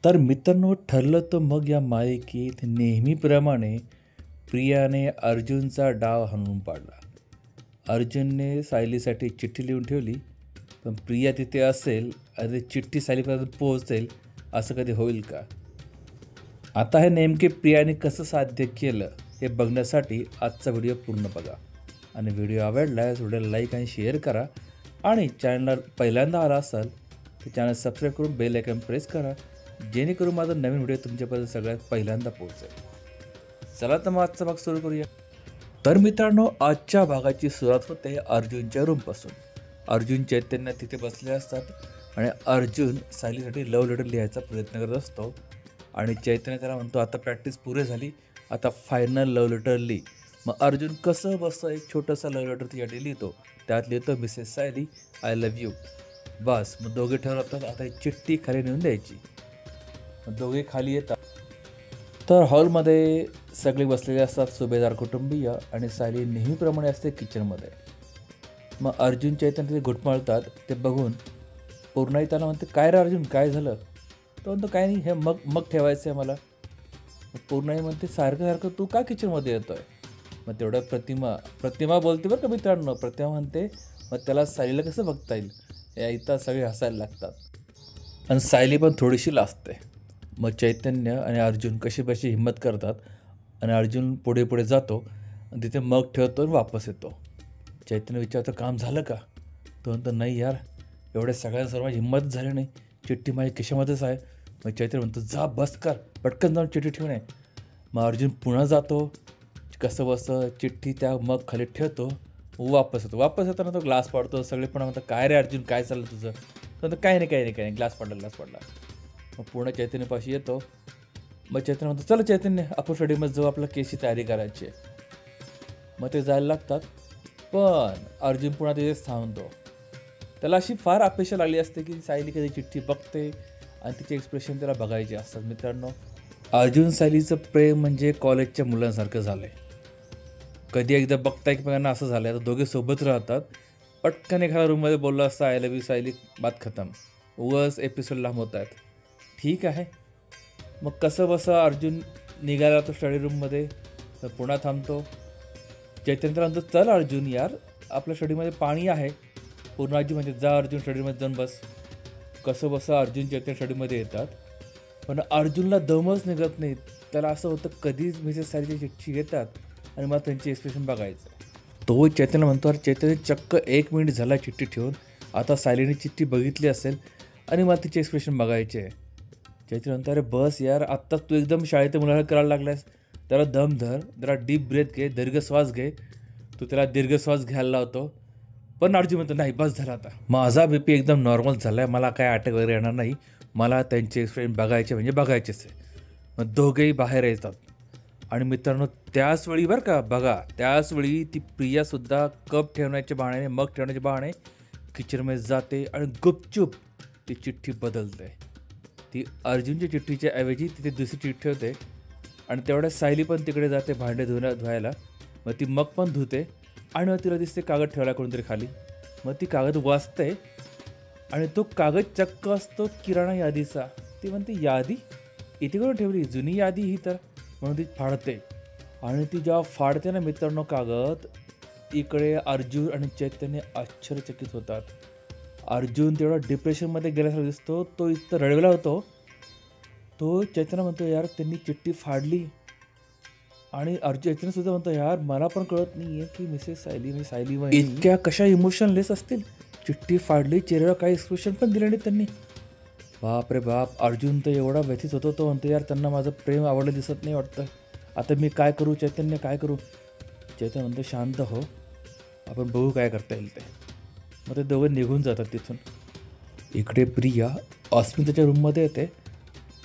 तर मित्रांनो, ठरलं तर मग या मालिकेत नेहमीप्रमाणे प्रियाने अर्जुनचा डाव हाणून पाडला. अर्जुनने सायलीसाठी चिठ्ठी लिहून ठेवली, पण प्रिया तिथे असेल आणि ती चिठ्ठी सायलीपर्यंत पोहोचेल असं कधी होईल का? आता हे नेमके प्रियाने कसं साध्य केलं हे बघण्यासाठी आजचा व्हिडिओ पूर्ण बघा. आणि व्हिडिओ आवडल्यास व्हिडिओला लाईक आणि शेअर करा. आणि चॅनलला पहिल्यांदा आला असाल तर चॅनल सबस्क्राईब करून बेल आयकॉन प्रेस करा, जेणेकरून माझा नवीन व्हिडिओ तुमच्यापर्यंत सगळ्यात पहिल्यांदा पोहोचेल. चला तर मग आजचा भाग सुरू करूया. तर मित्रांनो, आजच्या भागाची सुरुवात होते अर्जुनच्या रूमपासून. अर्जुन चैतन्य तिथे बसले असतात आणि अर्जुन सायलीसाठी लव्ह लेटर लिहायचा प्रयत्न करत असतो. आणि चैतन्य त्याला म्हणतो, आता प्रॅक्टिस पुरे झाली, आता फायनल लव्ह लेटर लिही. मग अर्जुन कसं बसं एक छोटंसं लव्ह लेटर तिच्यासाठी लिहितो. त्यात लिहितो, Mrs Sayali, I love you. बस. मग दोघे ठरवतात आता ही चिठ्ठी खाली नेऊन द्यायची. मग दोघे खाली येतात. तर हॉलमध्ये सगळे बसलेले असतात, सुभेदार कुटुंबीय, आणि सायली नेहमीप्रमाणे असते किचनमध्ये. मग अर्जुन चैतन्य ते घुटमळतात. ते बघून पूर्णाई त्याला म्हणते, काय रे अर्जुन, काय झालं? तो म्हणतो, काय नाही, हे मग मग ठेवायचं आहे मला. मग पूर्णाई म्हणते, सारखं सारखं तू का किचनमध्ये येतो आहे? मग तेवढं प्रतिमा बोलते बरं का मित्रांनो. प्रतिमा म्हणते, मग त्याला सायलीला कसं बघता येईल? या इथं सगळे हसायला लागतात आणि सायली पण थोडीशी लाजते. मग चैतन्य आणि अर्जुन कशी बशी हिंमत करतात आणि अर्जुन पुढे पुढे जातो आणि तिथे मग ठेवतो आणि वापस येतो. चैतन्य विचारतो, काम झालं का? तो म्हणतो, नाही यार, एवढ्या सगळ्यांसमोर माझी हिंमत झाली नाही, चिठ्ठी माझ्या खिशामध्येच आहे. मग चैतन्य म्हणतो, जा बस कर, पटकन जाऊन चिठ्ठी ठेवून आहे. मग अर्जुन पुन्हा जातो, कसं बसं चिठ्ठी त्या मग खाली ठेवतो, वापस येताना तो ग्लास पाडतो. सगळे पण म्हणतात, काय रे अर्जुन, काय चाललं तुझं? तर काही नाही, ग्लास पडला. मग पूर्ण चैतन्यपाशी येतो. मग चैतन्य म्हणतो, चला चैतन्य, आपण स्टडीमध्ये जाऊ, आपल्या केसची तयारी करायची आहे. मग ते जायला लागतात. पण अर्जुन पुन्हा तिथेच थांबतो. त्याला अशी फार अपेक्षा लागली असते की सायली कधी चिठ्ठी बघते आणि तिचे एक्सप्रेशन त्याला बघायचे असतात. मित्रांनो, अर्जुन सायलीचं प्रेम म्हणजे कॉलेजच्या मुलांसारखं झालं आहे. कधी एकदा बघता एकमेकांना असं झालं. आता दोघे सोबत राहतात, पटकन एखाद्या रूममध्ये बोललं असतं, आय लव्ह यू सायली, बात खतम. उगाच एपिसोड लांब होत आहेत. ठीक आहे. मग कसं बसं अर्जुन निघायला तो स्टडी रूममध्ये. तर पुन्हा थांबतो. चैतन्य म्हणतो, चल अर्जुन यार, आपल्या स्टडीमध्ये पाणी आहे. पूर्णाजी म्हणजे, जा अर्जुन स्टडीमध्ये जाऊन बस. कसं बसं अर्जुन चैतन्य स्टडीमध्ये येतात. पण अर्जुनला दमच निघत नाही. त्याला असं होतं, कधीच मिसेस सायलीची चिठ्ठी घेतात आणि मग त्यांचे एक्सप्रेशन बघायचं. तो चैतन्य म्हणतो, अरे चैतन्य, चक्क 1 मिनिट झाला चिठ्ठी ठेवून, आता सायलीने चिठ्ठी बघितली असेल आणि मग तिचे एक्सप्रेशन बघायचे आहे. चैतन्य म्हणतो, अरे बस यार, आत्ताच तू एकदम शाळेत मुलाला करायला लागलास. त्याला दम धर, जरा डीप ब्रेथ घे, दीर्घ श्वास घे. तू त्याला दीर्घ श्वास घ्यायला लावतो. पण अर्जुन म्हणतो, नाही बस झाला, आता माझा BP एकदम नॉर्मल झाला आहे, मला काय अटॅक वगैरे येणार नाही, मला त्यांचे एक्सप्रेशन बघायचे म्हणजे बघायचेच आहे. मग दोघेही बाहेर येतात. आणि मित्रांनो, त्याचवेळी बरं का, बघा, त्याचवेळी ती प्रियासुद्धा कप ठेवण्याच्या बहाण्याने, मग ठेवण्याच्या बहाणे किचनमध्ये जाते आणि गुपचूप ती चिठ्ठी बदलते. ती अर्जुनच्या चिठ्ठीच्या ऐवजी तिथे दुसरी चिठ्ठी ठेवते. आणि तेवढ्या सायली पण तिकडे जाते भांडे धुवायला. मग ती मग पण धुते आणि मग तिला दिसते कागद ठेवला कोणतरी खाली. मग ती कागद वाचते आणि तो कागद चक्क असतो किराणा यादीचा. ती म्हणते, यादी इथे करून ठेवली, जुनी यादी ही तर, म्हणून ती फाडते. आणि ती जेव्हा फाडते ना मित्रांनो कागद, इकडे अर्जुन आणि चैतन्य आश्चर्यचकित होतात. अर्जुन तेवढा डिप्रेशनमध्ये गेल्यासारखा दिसतो. तो इथं रडवेला होतो. तो चैतन्य म्हणतो, यार त्यांनी चिठ्ठी फाडली. आणि चैतन्यसुद्धा म्हणतो, यार मला पण कळत नाही आहे की मिसेस सायली म्हणजे सायली इतक्या कशा इमोशनलेस असतील. चिठ्ठी फाडली, चेहऱ्यावर काही एक्सप्रेशन पण दिले नाही त्यांनी. बाप रे बाप. अर्जुन तर एवढा व्यथित होतो. तो म्हणतो, यार त्यांना माझं प्रेम आवडलं दिसत नाही वाटतं. आता मी काय करू चैतन्य, काय करू? चैतन्य म्हणतो, शांत हो, आपण बघू काय करता येईल ते. मग ते दोघं निघून जातात तिथून. इकडे प्रिया अस्मिताच्या रूममध्ये येते.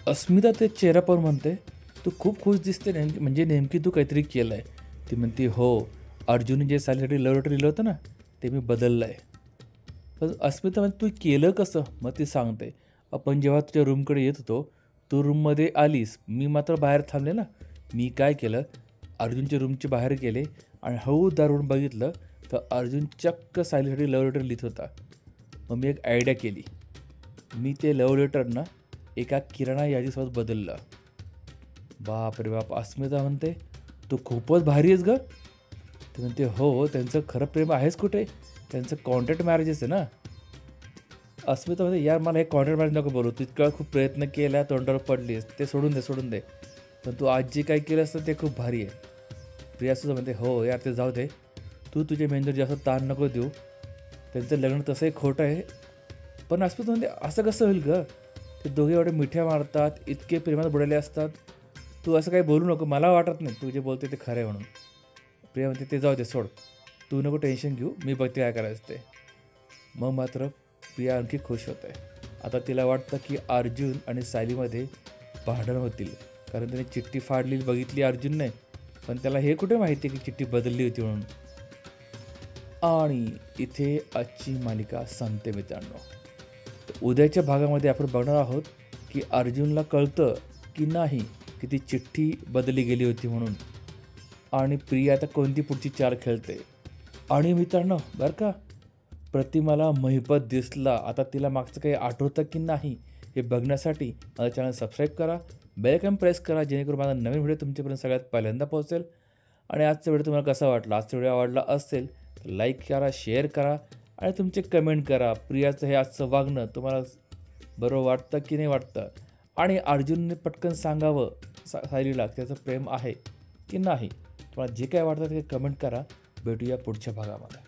अस्मिता ते चेहरा पाहून म्हणते, तू खूप खुश दिसते, म्हणजे नेमकी तू काहीतरी केलं आहे. ती म्हणते, हो, अर्जुनने जे सायलीसाठी लव्ह लेटर लिहिलं होतं ना, ते मी बदललं आहे. पण अस्मिता म्हणते, तू केलं कसं? मग ती सांगते, आपण जेव्हा तुझ्या रूमकडे येत होतो, तू रूममध्ये आलीस, मी मात्र बाहेर थांबले ना. मी काय केलं, अर्जुनच्या रूमच्या बाहेर गेले आणि हळू दारून बघितलं तर अर्जुन चक्क सायलीसाठी लव्ह लेटर लिहित होता. मग मी एक आयडिया केली. मी ते लव्ह लेटर ना एका किराणा यादीसोबत बदललं. बाप रे बाप! अस्मिता म्हणते, "तू खूपच भारी आहेस गं." ती म्हणते, "हो, त्यांचं खरं प्रेम आहेच कुठे? त्यांचं कॉन्ट्रॅक्ट मॅरेजच आहे ना." अस्मिता म्हणते, "यार मला हे कॉन्ट्रॅक्ट मॅरेज नको बोलू. तू इतका खूप प्रयत्न केला, तोंडावर पडलीस. ते सोडून दे, सोडून दे. पण तू आज जे काही केलंस तर ते खूप भारी आहे." प्रियासुद्धा म्हणते, "हो यार, ते जाऊ दे. तू तुझ्या मेंदूवर जास्त ताण नको देऊ. त्यांचं लग्न तसंही खोटं आहे." पण अस्मिता म्हणते, "असं कसं होईल गं? ते दोघे एवढे मिठ्या मारतात, इतके प्रेमात बुडाले असतात. तू असं काही बोलू नको. मला वाटत नाही तू जे बोलते ते खरं आहे म्हणून." प्रिया म्हणते, "ते जाऊ दे, सोड. तू नको टेन्शन घेऊ. मी बघते काय करायचं ते." मग मात्र प्रिया आणखी खुश होते. आता तिला वाटतं की अर्जुन आणि सायलीमध्ये भांडण होतील. कारण त्याने चिठ्ठी फाडलेली बघितली अर्जुनने, पण त्याला हे कुठे माहिती आहे की चिठ्ठी बदलली होती म्हणून. आणि इथे आजची मालिका संपते मित्रांनो. तर उद्याच्या भागामध्ये आपण बघणार आहोत की अर्जुनला कळतं की नाही की ती चिठ्ठी बदलली गेली होती म्हणून. आणि प्रिया आता कोणती पुढची चाल खेळते. आणि मित्रांनो बरं का, प्रतिमाला महिपत दिसला. आता तिला मागचं काही आठवतं की नाही हे बघण्यासाठी माझं चॅनल सबस्क्राईब करा, बेल आयकॉन प्रेस करा, जेणेकरून माझा नवीन व्हिडिओ तुमच्यापर्यंत सगळ्यात पहिल्यांदा पोहोचेल. आणि आजचा व्हिडिओ तुम्हाला कसा वाटला? आजचा व्हिडिओ आवडला असेल तर लाईक करा, शेअर करा आणि तुमचे कमेंट करा. प्रियाचं हे आजचं वागणं तुम्हाला बरोबर वाटतं की नाही वाटतं? आणि अर्जुनने पटकन सांगावं सायलीला त्याचं प्रेम आहे की नाही? तुम्हाला जे काय वाटतं ते कमेंट करा. भेटूया पुढच्या भागामध्ये.